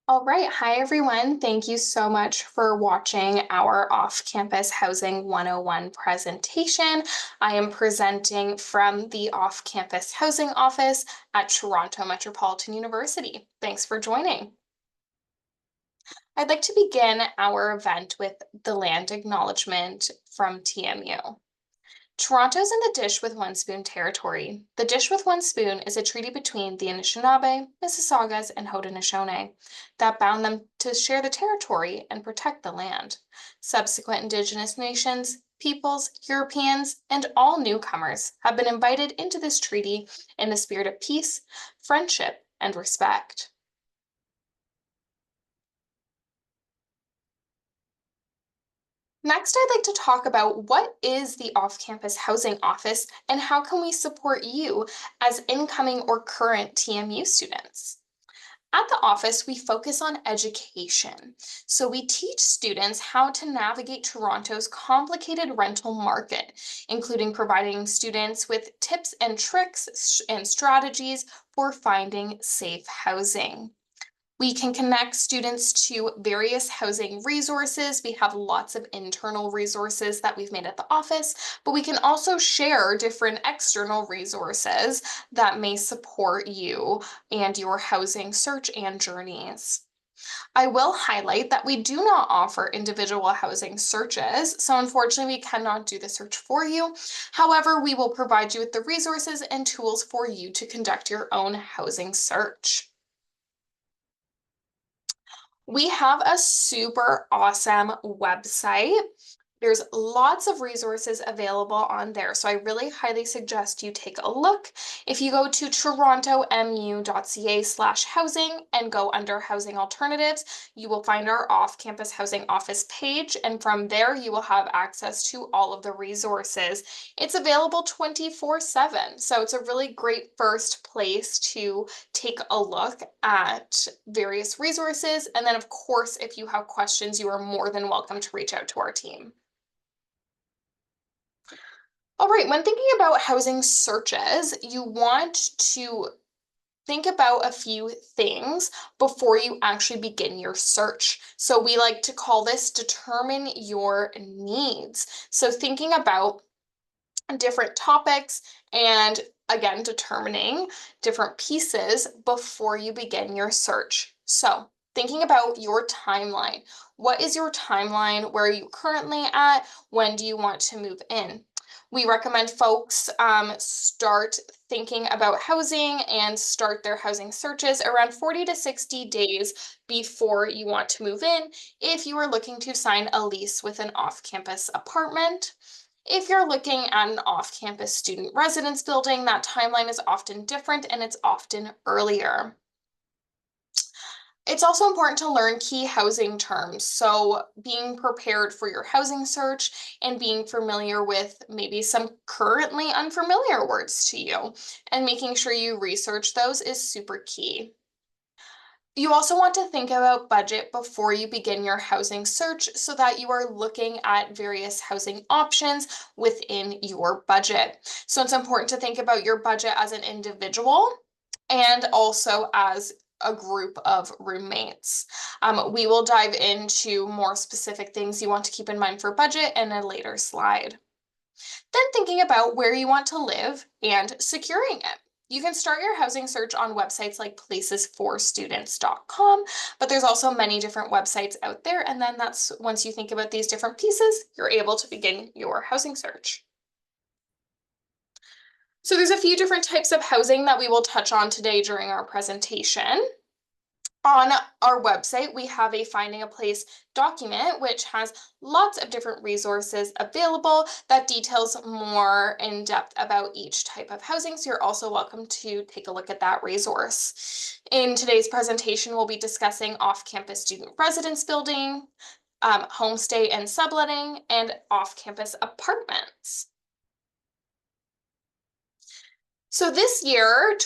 All right. Hi, everyone. Thank you so much for watching our Off-Campus Housing 101 presentation. I am presenting from the Off-Campus Housing Office at Toronto Metropolitan University. Thanks for joining. I'd like to begin our event with the land acknowledgement from TMU. Toronto's in the Dish with One Spoon territory. The Dish with One Spoon is a treaty between the Anishinaabe, Mississaugas, and Haudenosaunee that bound them to share the territory and protect the land. Subsequent Indigenous nations, peoples, Europeans, and all newcomers have been invited into this treaty in the spirit of peace, friendship, and respect. Next, I'd like to talk about what is the Off-Campus Housing Office and how can we support you as incoming or current TMU students. At the office, we focus on education. So we teach students how to navigate Toronto's complicated rental market, including providing students with tips and tricks and strategies for finding safe housing. We can connect students to various housing resources. We have lots of internal resources that we've made at the office, but we can also share different external resources that may support you and your housing search and journeys. I will highlight that we do not offer individual housing searches, so unfortunately we cannot do the search for you. However, we will provide you with the resources and tools for you to conduct your own housing search. We have a super awesome website. There's lots of resources available on there, so I really highly suggest you take a look. If you go to torontomu.ca/housing and go under housing alternatives, you will find our off-campus housing office page, and from there you will have access to all of the resources. It's available 24/7, so it's a really great first place to take a look at various resources. And then, of course, if you have questions, you are more than welcome to reach out to our team. All right, when thinking about housing searches, you want to think about a few things before you actually begin your search. So we like to call this determine your needs. So thinking about different topics and again, determining different pieces before you begin your search. So thinking about your timeline. What is your timeline? Where are you currently at? When do you want to move in? We recommend folks start thinking about housing and start their housing searches around 40 to 60 days before you want to move in if you are looking to sign a lease with an off-campus apartment. If you're looking at an off-campus student residence building, that timeline is often different and it's often earlier. It's also important to learn key housing terms. So being prepared for your housing search and being familiar with maybe some currently unfamiliar words to you and making sure you research those is super key. You also want to think about budget before you begin your housing search so that you are looking at various housing options within your budget. So it's important to think about your budget as an individual and also as a group of roommates. We will dive into more specific things you want to keep in mind for budget in a later slide. Then thinking about where you want to live and securing it. You can start your housing search on websites like placesforstudents.com, but there's also many different websites out there. And then that's once you think about these different pieces, you're able to begin your housing search. So there's a few different types of housing that we will touch on today during our presentation. On our website, we have a Finding a Place document, which has lots of different resources available that details more in depth about each type of housing. So you're also welcome to take a look at that resource. In today's presentation, we'll be discussing off-campus student residence building, homestay and subletting, and off-campus apartments. So this year,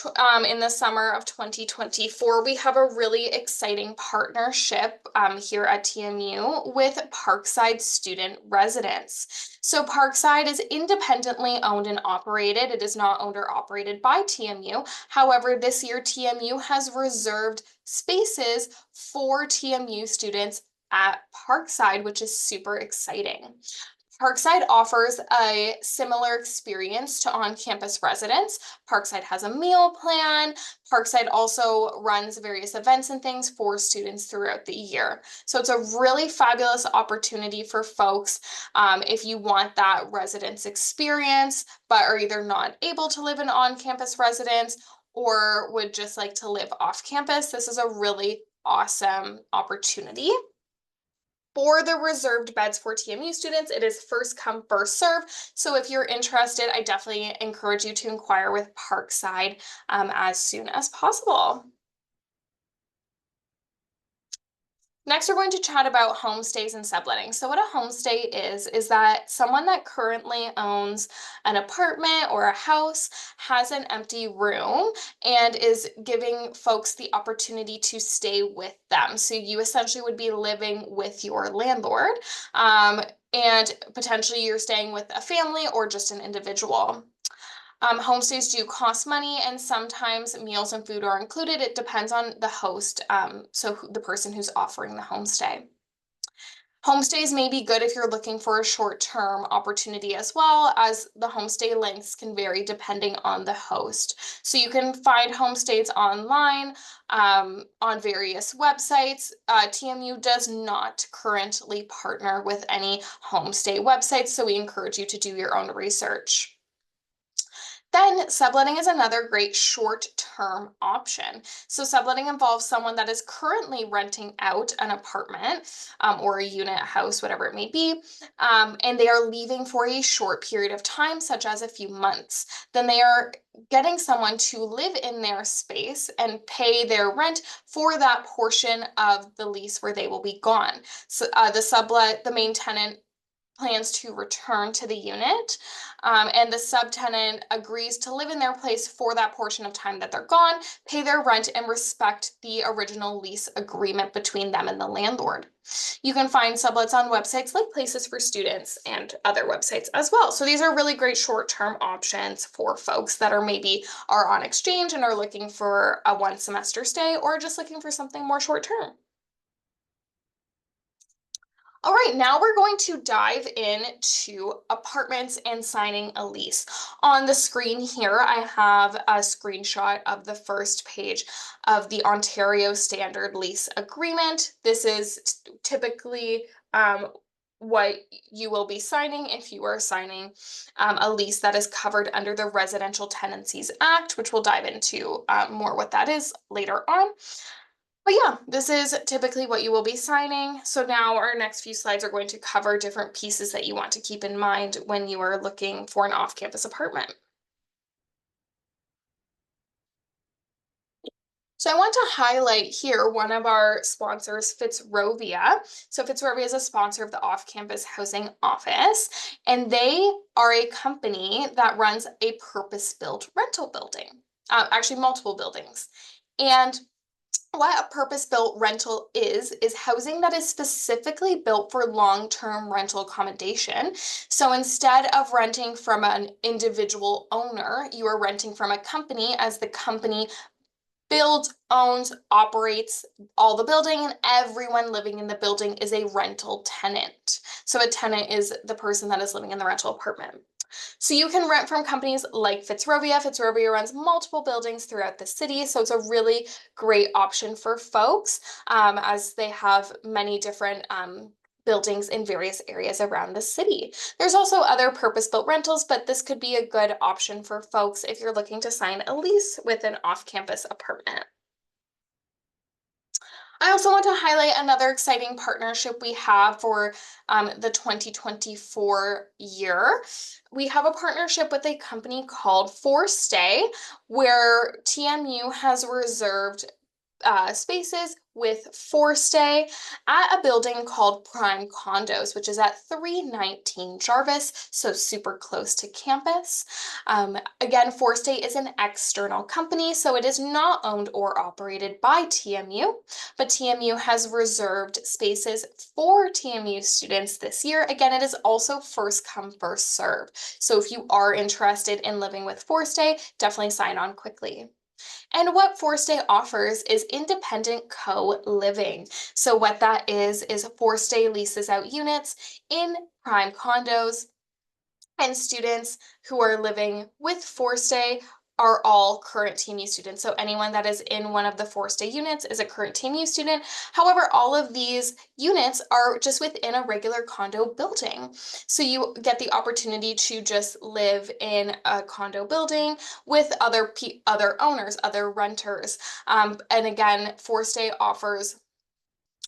in the summer of 2024, we have a really exciting partnership here at TMU with Parkside Student Residence. So Parkside is independently owned and operated. It is not owned or operated by TMU. However, this year TMU has reserved spaces for TMU students at Parkside, which is super exciting. Parkside offers a similar experience to on-campus residence. Parkside has a meal plan. Parkside also runs various events and things for students throughout the year. So it's a really fabulous opportunity for folks if you want that residence experience, but are either not able to live in on-campus residence or would just like to live off campus. This is a really awesome opportunity. For the reserved beds for TMU students, it is first come, first serve. So if you're interested, I definitely encourage you to inquire with Parkside as soon as possible. Next, we're going to chat about homestays and subletting. So what a homestay is that someone that currently owns an apartment or a house has an empty room and is giving folks the opportunity to stay with them. So you essentially would be living with your landlord, and potentially you're staying with a family or just an individual. Homestays do cost money, and sometimes meals and food are included. It depends on the host, so the person who's offering the homestay. Homestays may be good if you're looking for a short-term opportunity as well, as the homestay lengths can vary depending on the host. So you can find homestays online on various websites. TMU does not currently partner with any homestay websites, so we encourage you to do your own research. Then subletting is another great short-term option. So subletting involves someone that is currently renting out an apartment or a unit, house, whatever it may be, and they are leaving for a short period of time, such as a few months. Then they are getting someone to live in their space and pay their rent for that portion of the lease where they will be gone. So the main tenant plans to return to the unit, and the subtenant agrees to live in their place for that portion of time that they're gone, pay their rent, and respect the original lease agreement between them and the landlord. You can find sublets on websites like Places for Students and other websites as well. So these are really great short-term options for folks that are on exchange and are looking for a one semester stay or just looking for something more short-term. All right, now we're going to dive into apartments and signing a lease. On the screen here, I have a screenshot of the first page of the Ontario Standard Lease Agreement. This is typically what you will be signing if you are signing a lease that is covered under the Residential Tenancies Act, which we'll dive into more what that is later on. But yeah, this is typically what you will be signing. So now our next few slides are going to cover different pieces that you want to keep in mind when you are looking for an off-campus apartment. So I want to highlight here one of our sponsors, Fitzrovia. So Fitzrovia is a sponsor of the off-campus housing office, and they are a company that runs a purpose-built rental building, actually multiple buildings. And what a purpose-built rental is housing that is specifically built for long-term rental accommodation. So instead of renting from an individual owner, you are renting from a company, as the company builds, owns, operates all the building, and everyone living in the building is a rental tenant. So a tenant is the person that is living in the rental apartment. So you can rent from companies like Fitzrovia. Fitzrovia runs multiple buildings throughout the city, so it's a really great option for folks as they have many different buildings in various areas around the city. There's also other purpose-built rentals, but this could be a good option for folks if you're looking to sign a lease with an off-campus apartment. I also want to highlight another exciting partnership we have for the 2024 year. We have a partnership with a company called For Stay, where TMU has reserved spaces with Forstay at a building called Prime Condos, which is at 319 Jarvis, so super close to campus. Again, Forstay is an external company, so it is not owned or operated by TMU, but TMU has reserved spaces for TMU students this year. Again, it is also first come, first serve. So if you are interested in living with Forstay, definitely sign on quickly. And what Forstay offers is independent co-living. So what that is Forstay leases out units in prime condos, and students who are living with Forstay are all current TMU students. So anyone that is in one of the Forstay units is a current TMU student. However, all of these units are just within a regular condo building. So you get the opportunity to just live in a condo building with other owners, other renters. And again, Forstay offers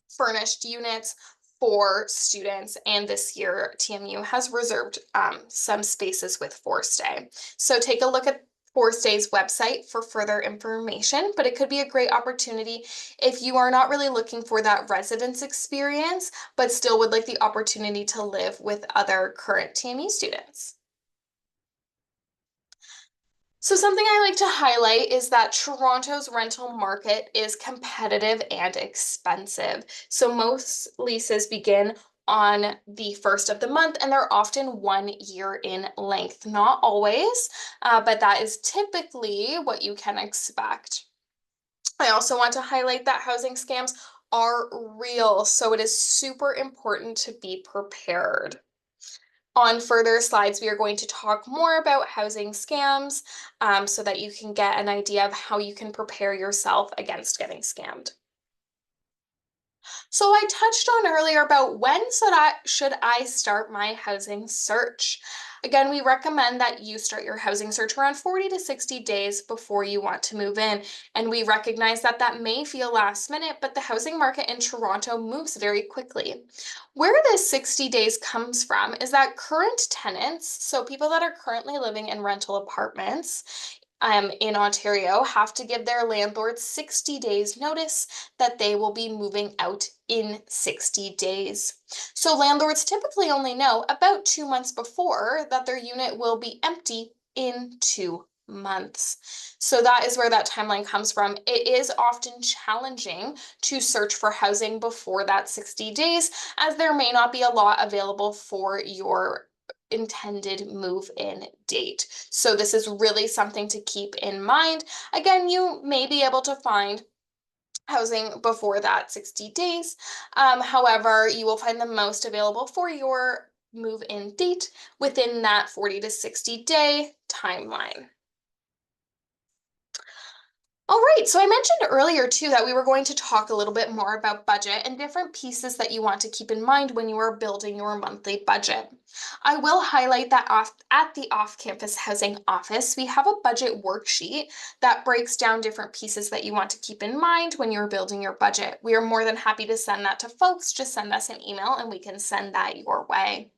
furnished units for students, and this year TMU has reserved some spaces with Forstay. So take a look at Forstay's website for further information, but it could be a great opportunity if you are not really looking for that residence experience, but still would like the opportunity to live with other current TMU students. So something I like to highlight is that Toronto's rental market is competitive and expensive. So most leases begin on the first of the month, and they're often 1 year in length. Not always, but that is typically what you can expect. I also want to highlight that housing scams are real, so it is super important to be prepared. On further slides, we are going to talk more about housing scams so that you can get an idea of how you can prepare yourself against getting scammed. So I touched on earlier about when should I start my housing search? Again, we recommend that you start your housing search around 40 to 60 days before you want to move in. And we recognize that that may feel last minute, but the housing market in Toronto moves very quickly. Where this 60 days comes from is that current tenants, so people that are currently living in rental apartments, in Ontario have to give their landlord 60 days notice that they will be moving out in 60 days. So landlords typically only know about 2 months before that their unit will be empty in 2 months. So that is where that timeline comes from. It is often challenging to search for housing before that 60 days, as there may not be a lot available for your intended move-in date. So this is really something to keep in mind. Again, you may be able to find housing before that 60 days. However, you will find the most available for your move-in date within that 40 to 60 day timeline. All right, so I mentioned earlier too that we were going to talk a little bit more about budget and different pieces that you want to keep in mind when you are building your monthly budget. I will highlight that at the off-campus housing office, we have a budget worksheet that breaks down different pieces that you want to keep in mind when you're building your budget. We are more than happy to send that to folks. Just send us an email and we can send that your way.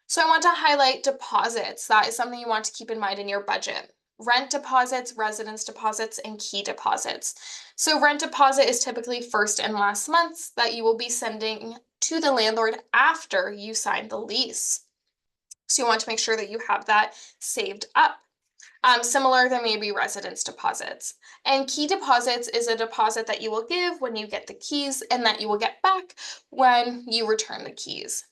So I want to highlight deposits. That is something you want to keep in mind in your budget. Rent deposits, residence deposits, and key deposits. So rent deposit is typically first and last months that you will be sending to the landlord after you sign the lease. So you want to make sure that you have that saved up. Similar, there may be residence deposits. And key deposits is a deposit that you will give when you get the keys and that you will get back when you return the keys.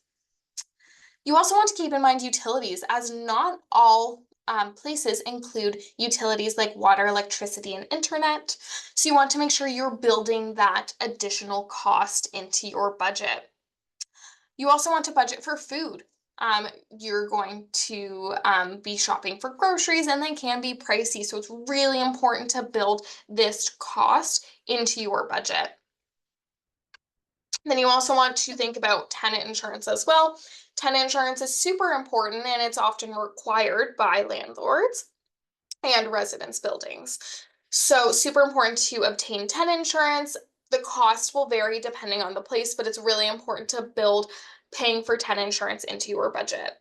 You also want to keep in mind utilities, as not all places include utilities like water, electricity, and internet. So you want to make sure you're building that additional cost into your budget. You also want to budget for food. You're going to be shopping for groceries and they can be pricey. So it's really important to build this cost into your budget. Then you also want to think about tenant insurance as well. Tenant insurance is super important and it's often required by landlords and residence buildings. So super important to obtain tenant insurance. The cost will vary depending on the place, but it's really important to build paying for tenant insurance into your budget.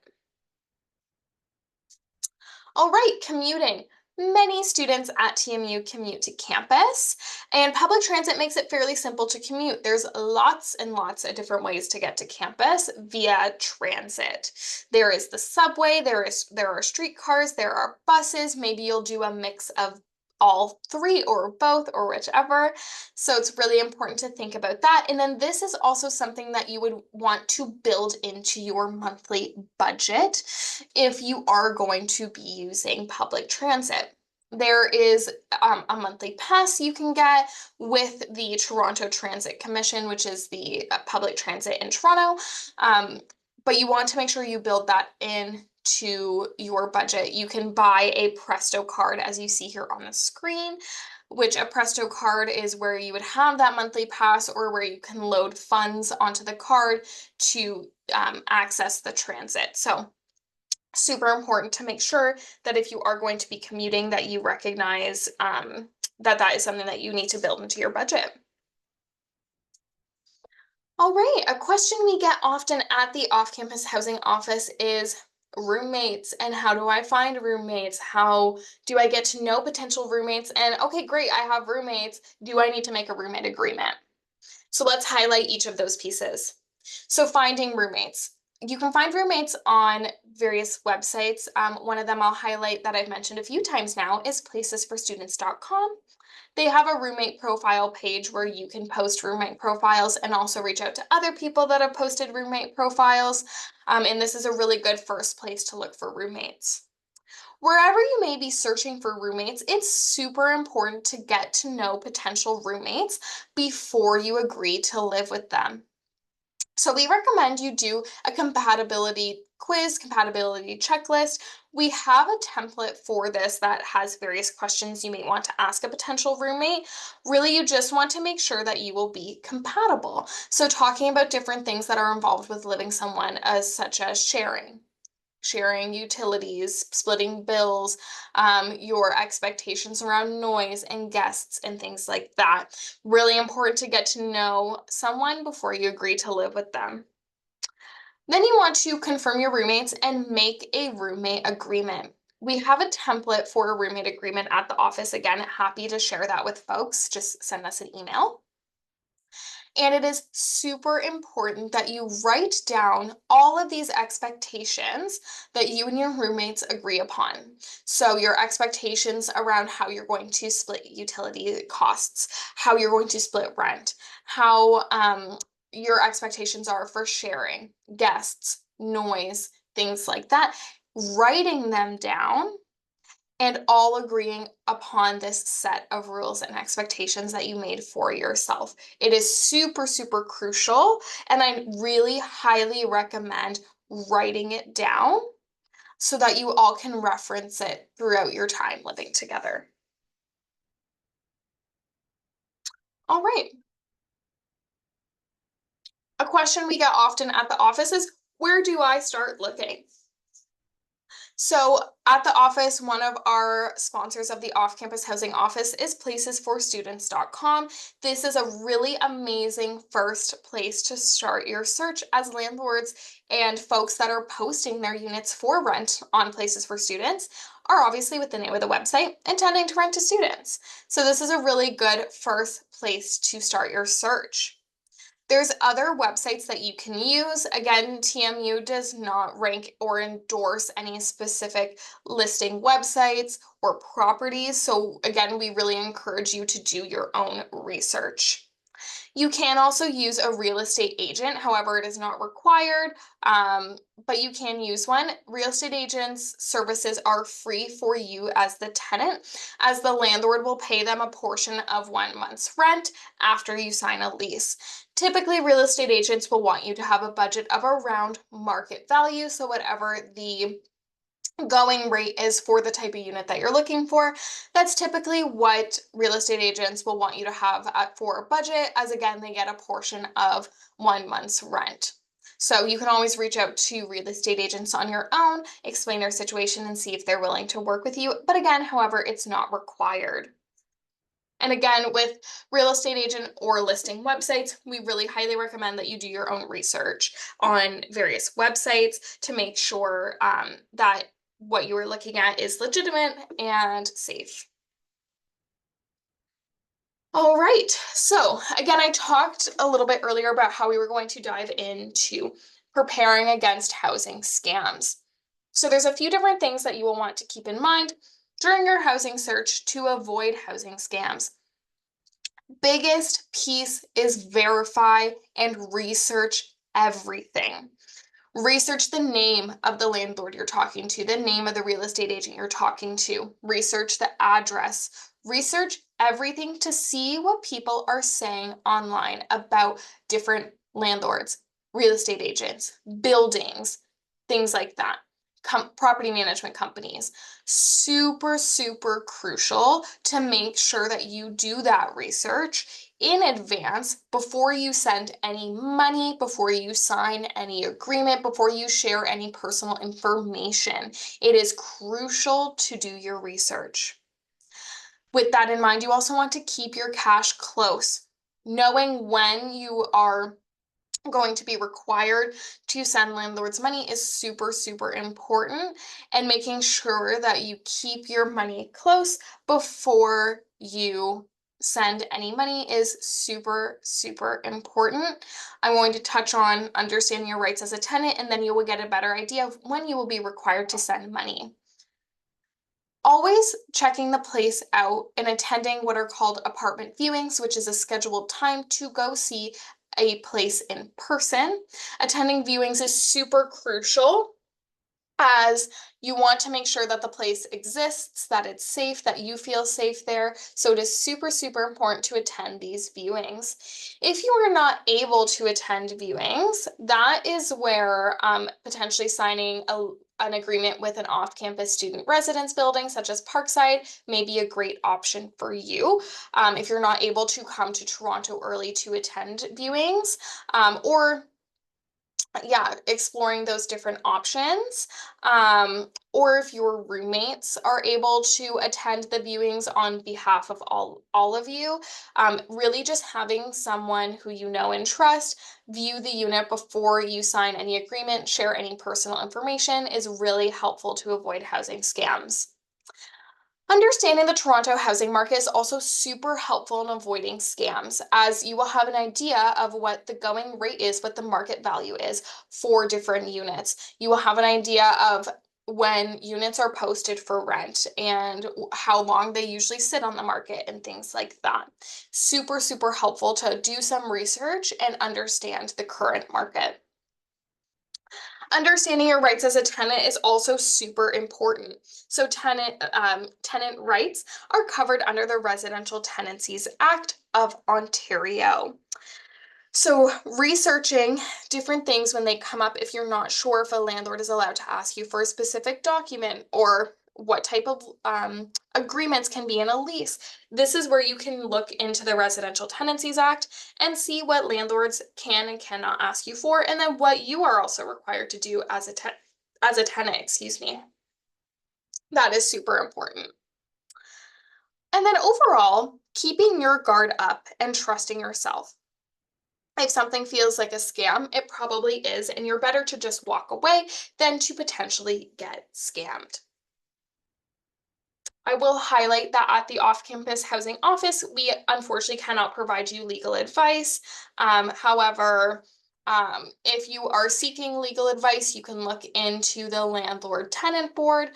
All right, commuting. Many students at TMU commute to campus, and public transit makes it fairly simple to commute. There's lots and lots of different ways to get to campus via transit. There is the subway, there are streetcars, there are buses. Maybe you'll do a mix of all three or both or whichever. So it's really important to think about that. And then this is also something that you would want to build into your monthly budget if you are going to be using public transit. There is a monthly pass you can get with the Toronto Transit Commission, which is the public transit in Toronto. But you want to make sure you build that into your budget. You can buy a Presto card, as you see here on the screen, which a Presto card is where you would have that monthly pass or where you can load funds onto the card to access the transit. So super important to make sure that if you are going to be commuting, that you recognize that is something that you need to build into your budget. All right, a question we get often at the off-campus housing office is roommates, and how do I find roommates? How do I get to know potential roommates? And okay, great, I have roommates. Do I need to make a roommate agreement? So let's highlight each of those pieces. So finding roommates. You can find roommates on various websites. One of them I'll highlight that I've mentioned a few times now is placesforstudents.com. They have a roommate profile page where you can post roommate profiles and also reach out to other people that have posted roommate profiles. And this is a really good first place to look for roommates. Wherever you may be searching for roommates, it's super important to get to know potential roommates before you agree to live with them. So we recommend you do a compatibility quiz, compatibility checklist. We have a template for this that has various questions you may want to ask a potential roommate. Really, you just want to make sure that you will be compatible. So talking about different things that are involved with living someone, as such as sharing utilities, splitting bills, your expectations around noise and guests and things like that. Really important to get to know someone before you agree to live with them. Then you want to confirm your roommates and make a roommate agreement. We have a template for a roommate agreement at the office. Again, happy to share that with folks. Just send us an email. And it is super important that you write down all of these expectations that you and your roommates agree upon. So your expectations around how you're going to split utility costs, how you're going to split rent, how your expectations are for sharing, guests, noise, things like that. Writing them down and all agreeing upon this set of rules and expectations that you made for yourself. It is super, super crucial, and I really highly recommend writing it down so that you all can reference it throughout your time living together. All right. A question we get often at the office is, where do I start looking? So at the office, one of our sponsors of the off-campus housing office is placesforstudents.com. This is a really amazing first place to start your search, as landlords and folks that are posting their units for rent on Places for Students are obviously, with the name of the website, intending to rent to students. So this is a really good first place to start your search. There's other websites that you can use. Again, TMU does not rank or endorse any specific listing websites or properties. So again, we really encourage you to do your own research. You can also use a real estate agent. However, it is not required, but you can use one. Real estate agents' services are free for you as the tenant, as the landlord will pay them a portion of 1 month's rent after you sign a lease. Typically, real estate agents will want you to have a budget of around market value, so whatever the going rate is for the type of unit that you're looking for. That's typically what real estate agents will want you to have for a budget, as again, they get a portion of 1 month's rent. So you can always reach out to real estate agents on your own, explain your situation and see if they're willing to work with you. But again, however, it's not required. And again, with real estate agent or listing websites, we really highly recommend that you do your own research on various websites to make sure that what you are looking at is legitimate and safe. All right, so again, I talked a little bit earlier about how we were going to dive into preparing against housing scams. So there's a few different things that you will want to keep in mind during your housing search to avoid housing scams. Biggest piece is verify and research everything. Research the name of the landlord you're talking to, the name of the real estate agent you're talking to. Research the address. Research everything to see what people are saying online about different landlords, real estate agents, buildings, things like that. Property management companies. Super, super crucial to make sure that you do that research in advance before you send any money, before you sign any agreement, before you share any personal information. It is crucial to do your research. With that in mind, you also want to keep your cash close. Knowing when you are going to be required to send landlords money is super, super important, and making sure that you keep your money close before you send any money is super, super important. I'm going to touch on understanding your rights as a tenant, and then you will get a better idea of when you will be required to send money. Always checking the place out and attending what are called apartment viewings, which is a scheduled time to go see a place in person. Attending viewings is super crucial as you want to make sure that the place exists, that it's safe, that you feel safe there. So it is super, super important to attend these viewings. If you are not able to attend viewings, that is where potentially signing an agreement with an off-campus student residence building, such as Parkside, may be a great option for you. If you're not able to come to Toronto early to attend viewings, or yeah, exploring those different options. Or if your roommates are able to attend the viewings on behalf of all of you, really just having someone who you know and trust view the unit before you sign any agreement, share any personal information is really helpful to avoid housing scams. Understanding the Toronto housing market is also super helpful in avoiding scams, as you will have an idea of what the going rate is, what the market value is for different units. You will have an idea of when units are posted for rent and how long they usually sit on the market and things like that. Super, super helpful to do some research and understand the current market. Understanding your rights as a tenant is also super important. So tenant rights are covered under the Residential Tenancies Act of Ontario. So researching different things when they come up, if you're not sure if a landlord is allowed to ask you for a specific document or what type of agreements can be in a lease. This is where you can look into the Residential Tenancies Act and see what landlords can and cannot ask you for, and then what you are also required to do as a tenant, excuse me. That is super important. And then overall, keeping your guard up and trusting yourself. If something feels like a scam, it probably is, and you're better to just walk away than to potentially get scammed. I will highlight that at the off-campus housing office, we unfortunately cannot provide you legal advice. However, if you are seeking legal advice, you can look into the Landlord Tenant Board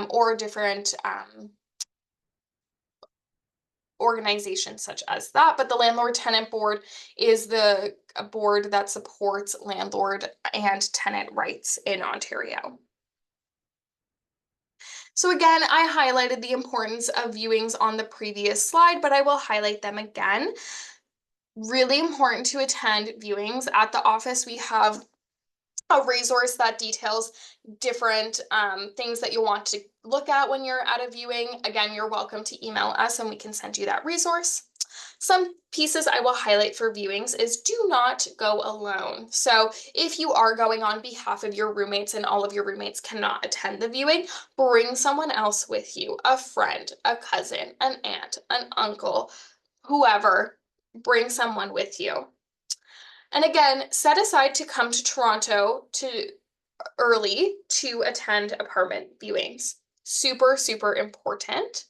or different organizations such as that. But the Landlord Tenant Board is the board that supports landlord and tenant rights in Ontario. So again, I highlighted the importance of viewings on the previous slide, but I will highlight them again. Really important to attend viewings. At the office, we have a resource that details different things that you'll want to look at when you're at a viewing. Again, you're welcome to email us and we can send you that resource. Some pieces I will highlight for viewings is do not go alone. So if you are going on behalf of your roommates and all of your roommates cannot attend the viewing, bring someone else with you, a friend, a cousin, an aunt, an uncle, whoever, bring someone with you. And again, set aside to come to Toronto to early to attend apartment viewings. Super, super important.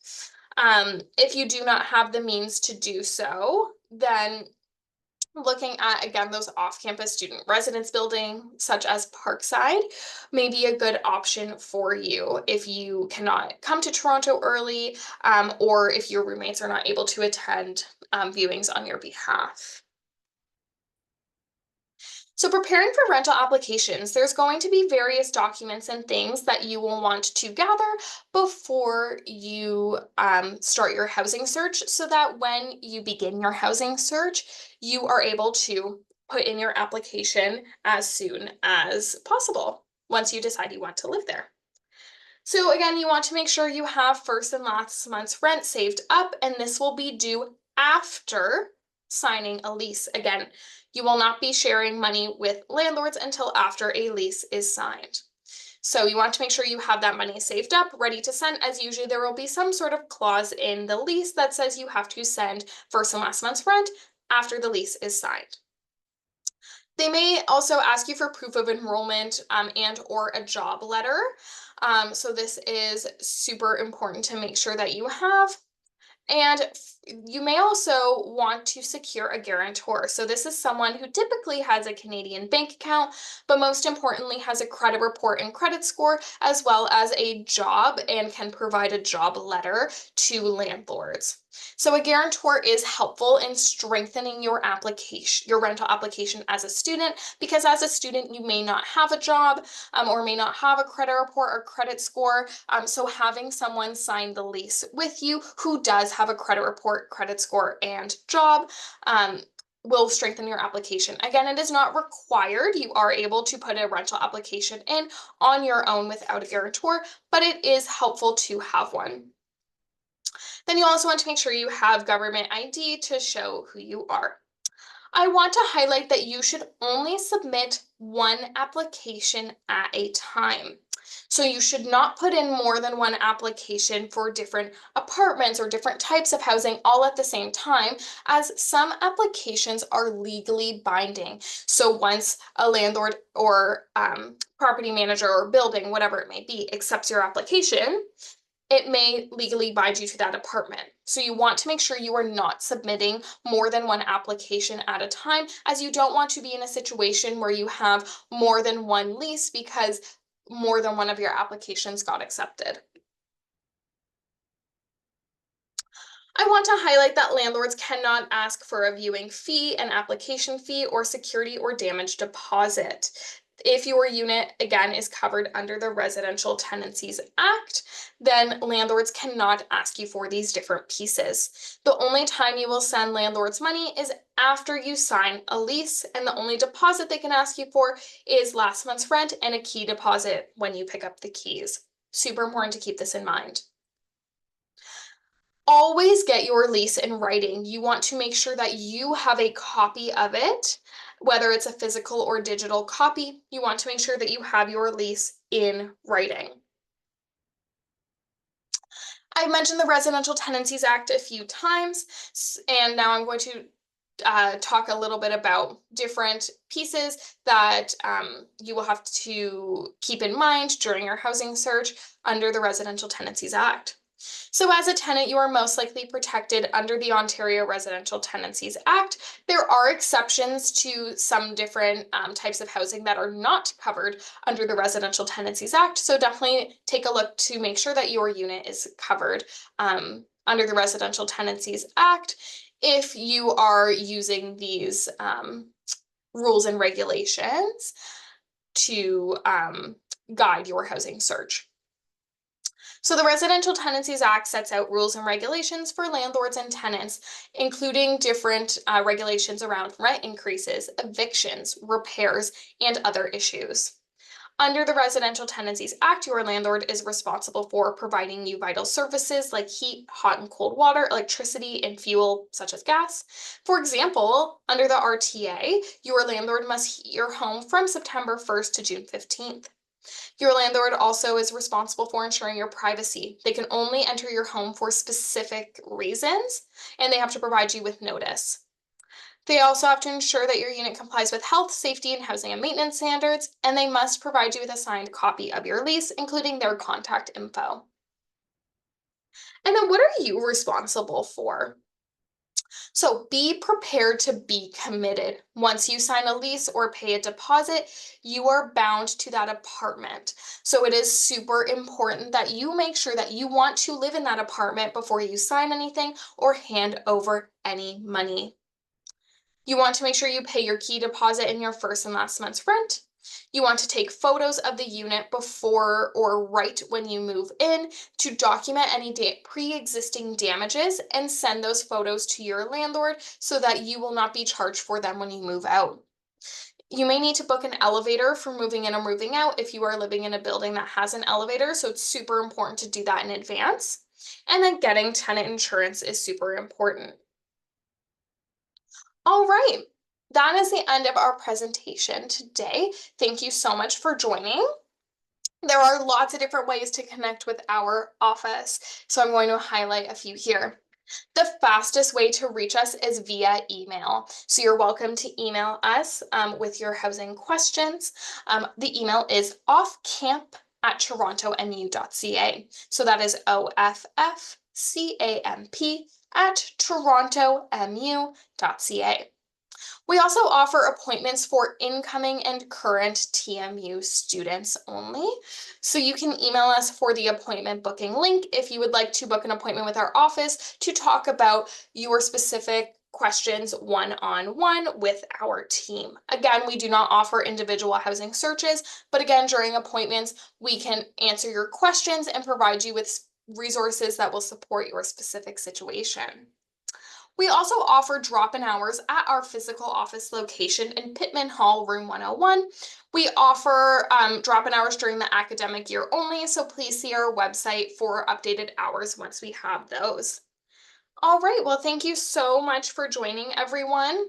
If you do not have the means to do so, then looking at, again, those off-campus student residence buildings, such as Parkside, may be a good option for you if you cannot come to Toronto early, or if your roommates are not able to attend viewings on your behalf. So preparing for rental applications, there's going to be various documents and things that you will want to gather before you start your housing search so that when you begin your housing search, you are able to put in your application as soon as possible once you decide you want to live there. So again, you want to make sure you have first and last month's rent saved up, and this will be due after signing a lease. Again, you will not be sharing money with landlords until after a lease is signed. So you want to make sure you have that money saved up, ready to send, as usually there will be some sort of clause in the lease that says you have to send first and last month's rent after the lease is signed. They may also ask you for proof of enrollment and or a job letter. So this is super important to make sure that you have. And you may also want to secure a guarantor. So this is someone who typically has a Canadian bank account, but most importantly has a credit report and credit score, as well as a job and can provide a job letter to landlords. So a guarantor is helpful in strengthening your application, your rental application as a student, because as a student, you may not have a job or may not have a credit report or credit score. So having someone sign the lease with you who does have a credit report, credit score, and job will strengthen your application. Again, it is not required. You are able to put a rental application in on your own without a guarantor, but it is helpful to have one. Then you also want to make sure you have government ID to show who you are. I want to highlight that you should only submit one application at a time. So you should not put in more than one application for different apartments or different types of housing all at the same time, as some applications are legally binding. So once a landlord or property manager or building, whatever it may be, accepts your application, it may legally bind you to that apartment. So you want to make sure you are not submitting more than one application at a time, as you don't want to be in a situation where you have more than one lease because more than one of your applications got accepted. I want to highlight that landlords cannot ask for a viewing fee, an application fee, or security or damage deposit. If your unit, again, is covered under the Residential Tenancies Act, then landlords cannot ask you for these different pieces. The only time you will send landlords money is after you sign a lease, and the only deposit they can ask you for is last month's rent and a key deposit when you pick up the keys. Super important to keep this in mind. Always get your lease in writing. You want to make sure that you have a copy of it, whether it's a physical or digital copy. You want to make sure that you have your lease in writing. I've mentioned the Residential Tenancies Act a few times, and now I'm going to talk a little bit about different pieces that you will have to keep in mind during your housing search under the Residential Tenancies Act. So as a tenant, you are most likely protected under the Ontario Residential Tenancies Act. There are exceptions to some different types of housing that are not covered under the Residential Tenancies Act. So definitely take a look to make sure that your unit is covered under the Residential Tenancies Act if you are using these rules and regulations to guide your housing search. So the Residential Tenancies Act sets out rules and regulations for landlords and tenants, including different regulations around rent increases, evictions, repairs, and other issues. Under the Residential Tenancies Act, your landlord is responsible for providing you vital services like heat, hot and cold water, electricity, and fuel, such as gas. For example, under the RTA, your landlord must heat your home from September 1st to June 15th. Your landlord also is responsible for ensuring your privacy. They can only enter your home for specific reasons, and they have to provide you with notice. They also have to ensure that your unit complies with health, safety, and housing and maintenance standards, and they must provide you with a signed copy of your lease, including their contact info. And then what are you responsible for? So be prepared to be committed. Once you sign a lease or pay a deposit, you are bound to that apartment. So it is super important that you make sure that you want to live in that apartment before you sign anything or hand over any money. You want to make sure you pay your key deposit and your first and last month's rent. You want to take photos of the unit before or right when you move in to document any pre-existing damages and send those photos to your landlord so that you will not be charged for them when you move out. You may need to book an elevator for moving in or moving out if you are living in a building that has an elevator, so it's super important to do that in advance. And then getting tenant insurance is super important. All right. That is the end of our presentation today. Thank you so much for joining. There are lots of different ways to connect with our office, so I'm going to highlight a few here. The fastest way to reach us is via email. So you're welcome to email us with your housing questions. The email is offcamp@torontomu.ca. So that is offcamp@torontomu.ca. We also offer appointments for incoming and current TMU students only. So you can email us for the appointment booking link if you would like to book an appointment with our office to talk about your specific questions one-on-one with our team. Again, we do not offer individual housing searches, but again, during appointments, we can answer your questions and provide you with resources that will support your specific situation. We also offer drop-in hours at our physical office location in Pittman Hall, room 101. We offer drop-in hours during the academic year only, so please see our website for updated hours once we have those. All right, well, thank you so much for joining, everyone.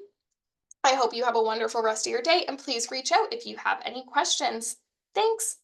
I hope you have a wonderful rest of your day, and please reach out if you have any questions. Thanks.